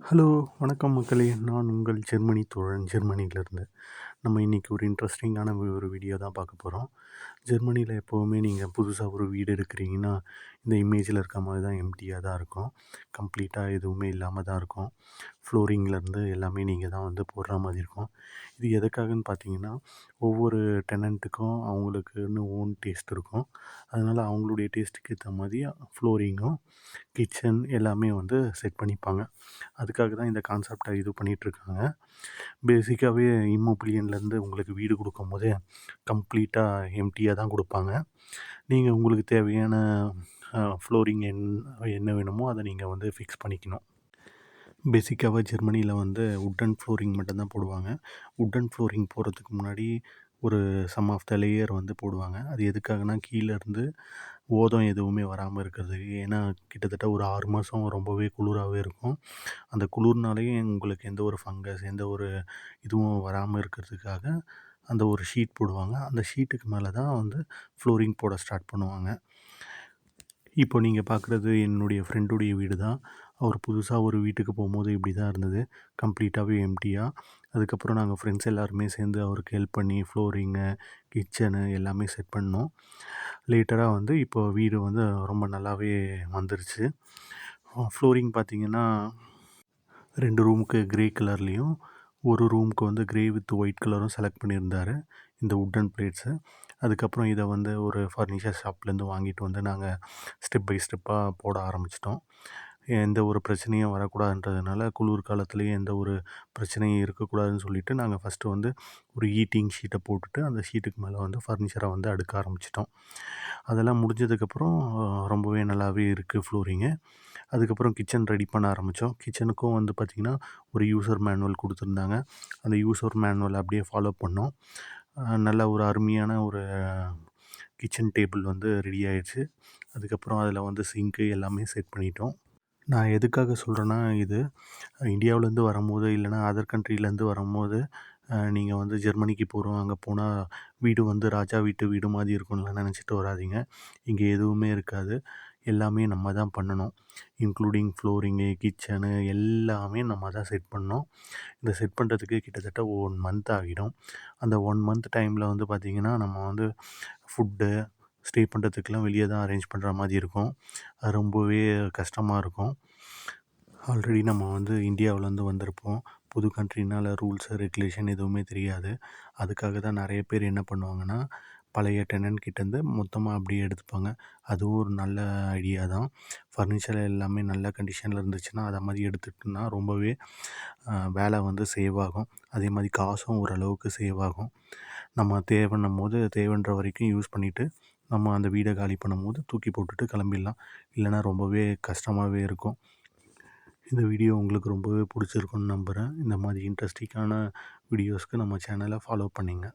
Hello, வணக்கம் மக்களே! நான் உங்கள் ஜெர்மனி தோழன் ஜெர்மனியிலிருந்து. நம்ம இன்றைக்கி ஒரு இன்ட்ரெஸ்டிங்கான ஒரு வீடியோ தான் பார்க்க போகிறோம். ஜெர்மனியில் எப்போவுமே நீங்கள் புதுசாக ஒரு வீடு எடுக்கிறீங்கன்னா, இந்த இமேஜில் இருக்க மாதிரி தான் எம்ப்டியாக தான் இருக்கும். கம்ப்ளீட்டாக எதுவுமே இல்லாமல் தான் இருக்கும். ஃப்ளோரிங்லேருந்து எல்லாமே நீங்கள் தான் வந்து போடுற மாதிரி இருக்கும். இது எதுக்காகன்னு பார்த்தீங்கன்னா, ஒவ்வொரு டெனண்ட்டுக்கும் அவங்களுக்குன்னு ஓன் டேஸ்ட் இருக்கும். அதனால் அவங்களுடைய டேஸ்ட்டுக்கு ஏற்ற மாதிரி ஃப்ளோரிங்கும், கிச்சன் எல்லாமே வந்து செட் பண்ணிப்பாங்க. அதுக்காக தான் இந்த கான்செப்டை இது பண்ணிகிட்ருக்காங்க. பேசிக்காகவே இம்மோபிலியன்லேருந்து உங்களுக்கு வீடு கொடுக்கும்போதே கம்ப்ளீட்டாக எம்ப்டியாக தான் கொடுப்பாங்க. நீங்கள் உங்களுக்கு தேவையான ஃப்ளோரிங் என்ன வேணுமோ அதை நீங்கள் வந்து ஃபிக்ஸ் பண்ணிக்கணும். பேசிக்காகவே ஜெர்மனியில் வந்து வுட்டன் ஃப்ளோரிங் மட்டும்தான் போடுவாங்க. வுட்டன் ஃப்ளோரிங் போடுறதுக்கு முன்னாடி ஒரு சம் ஆஃப் த லேயர் வந்து போடுவாங்க. அது எதுக்காகனா கீழேருந்து ஓதம் எதுவுமே வராமல் இருக்கிறதுக்கு. ஏன்னா கிட்டத்தட்ட ஒரு 6 மாதம் ரொம்பவே குளிராகவே இருக்கும். அந்த குளிர்னாலேயே உங்களுக்கு எந்த ஒரு ஃபங்கஸ் எந்த ஒரு இதுவும் வராமல் இருக்கிறதுக்காக அந்த ஒரு ஷீட் போடுவாங்க. அந்த ஷீட்டுக்கு மேலே தான் வந்து ஃப்ளோரிங் போட ஸ்டார்ட் பண்ணுவாங்க. இப்போ நீங்கள் பார்க்குறது என்னுடைய ஃப்ரெண்டுடைய வீடு தான். அவர் புதுசாக ஒரு வீட்டுக்கு போகும்போது இப்படி தான் இருந்தது. கம்ப்ளீட்டாகவே எம்ப்டியாக. அதுக்கப்புறம் நாங்கள் ஃப்ரெண்ட்ஸ் எல்லாருமே சேர்ந்து அவருக்கு ஹெல்ப் பண்ணி ஃப்ளோரிங்கு, கிச்சனு எல்லாமே செட் பண்ணோம். லேட்டராக வந்து இப்போ வீடு வந்து ரொம்ப நல்லாவே வந்துருச்சு. ஃப்ளோரிங் பார்த்திங்கன்னா 2 ரூமுக்கு க்ரே கலர்லேயும், ஒரு ரூமுக்கு வந்து க்ரே வித் ஒயிட் கலரும் செலக்ட் பண்ணியிருந்தார் இந்த வுட்டன் பிளேட்ஸு. அதுக்கப்புறம் இதை வந்து ஒரு ஃபர்னிச்சர் ஷாப்லேருந்து வாங்கிட்டு வந்து நாங்கள் ஸ்டெப் பை ஸ்டெப்பாக போட ஆரம்பிச்சிட்டோம். எந்த ஒரு பிரச்சனையும் வரக்கூடாதுன்றதுனால குளிர் காலத்துலேயும் எந்த ஒரு பிரச்சனையும் இருக்கக்கூடாதுன்னு சொல்லிவிட்டு நாங்கள் ஃபஸ்ட்டு வந்து ஒரு ஹீட்டிங் ஷீட்டை போட்டுட்டு அந்த ஷீட்டுக்கு மேலே வந்து ஃபர்னிச்சரை வந்து அடுக்க ஆரம்பிச்சிட்டோம். அதெல்லாம் முடிஞ்சதுக்கப்புறம் ரொம்பவே நல்லாவே இருக்குது ஃப்ளோரிங்கு. அதுக்கப்புறம் கிச்சன் ரெடி பண்ண ஆரம்பித்தோம். கிச்சனுக்கும் வந்து பார்த்திங்கன்னா ஒரு யூசர் மேனுவல் கொடுத்துருந்தாங்க. அந்த யூசர் மேனுவல் அப்படியே ஃபாலோ பண்ணோம். நல்ல ஒரு அருமையான ஒரு கிச்சன் டேபிள் வந்து ரெடி ஆயிடுச்சு. அதுக்கப்புறம் அதில் வந்து சிங்க்கு எல்லாமே செட் பண்ணிட்டோம். நான் எதுக்காக சொல்கிறேன்னா, இது இந்தியாவிலேருந்து வரும்போது இல்லைனா அதர் கண்ட்ரிலேருந்து வரும்போது நீங்கள் வந்து ஜெர்மனிக்கு போகிறோம், அங்கே போனால் வீடு வந்து ராஜா வீட்டு வீடு மாதிரி இருக்கும்லாம் நினச்சிட்டு வராதீங்க. இங்கே எதுவுமே இருக்காது. எல்லாமே நம்ம தான் பண்ணணும். இன்க்ளூடிங் ஃப்ளோரிங்கு, கிச்சனு எல்லாமே நம்ம தான் செட் பண்ணோம். இதை செட் பண்ணுறதுக்கு கிட்டத்தட்ட 1 மந்த் ஆகிடும். அந்த 1 மந்த் டைமில் வந்து பார்த்திங்கன்னா, நம்ம வந்து ஃபுட்டு, ஸ்டே பண்ணுறதுக்கெலாம் வெளியே தான் அரேஞ்ச் பண்ணுற மாதிரி இருக்கும். அது ரொம்பவே கஷ்டமாக இருக்கும். ஆல்ரெடி நம்ம வந்து இந்தியாவிலேருந்து வந்திருப்போம். புது கண்ட்ரினால ரூல்ஸு, ரெகுலேஷன் எதுவுமே தெரியாது. அதுக்காக தான் நிறைய பேர் என்ன பண்ணுவாங்கன்னா, பழைய டெனன்ட் கிட்டேருந்து மொத்தமாக அப்படியே எடுத்துப்பாங்க. அதுவும் ஒரு நல்ல ஐடியா தான். ஃபர்னிச்சர் எல்லாமே நல்ல கண்டிஷனில் இருந்துச்சுன்னா, அதை மாதிரி எடுத்துக்கிட்டோம்னா ரொம்பவே வேலை வந்து சேவ் ஆகும். அதே மாதிரி காசும் ஓரளவுக்கு சேவ் ஆகும். நம்ம தேவைன்னும்போது தேவைன்ற வரைக்கும் யூஸ் பண்ணிவிட்டு, நம்ம அந்த வீடை காலி பண்ணும்போது தூக்கி போட்டுட்டு கிளம்பிடலாம். இல்லைனா ரொம்பவே கஷ்டமாகவே இருக்கும். இந்த வீடியோ உங்களுக்கு ரொம்பவே பிடிச்சிருக்குன்னு நம்புகிறேன். இந்த மாதிரி இன்ட்ரெஸ்டிங்கான வீடியோஸ்க்கு நம்ம சேனலை ஃபாலோ பண்ணுங்க.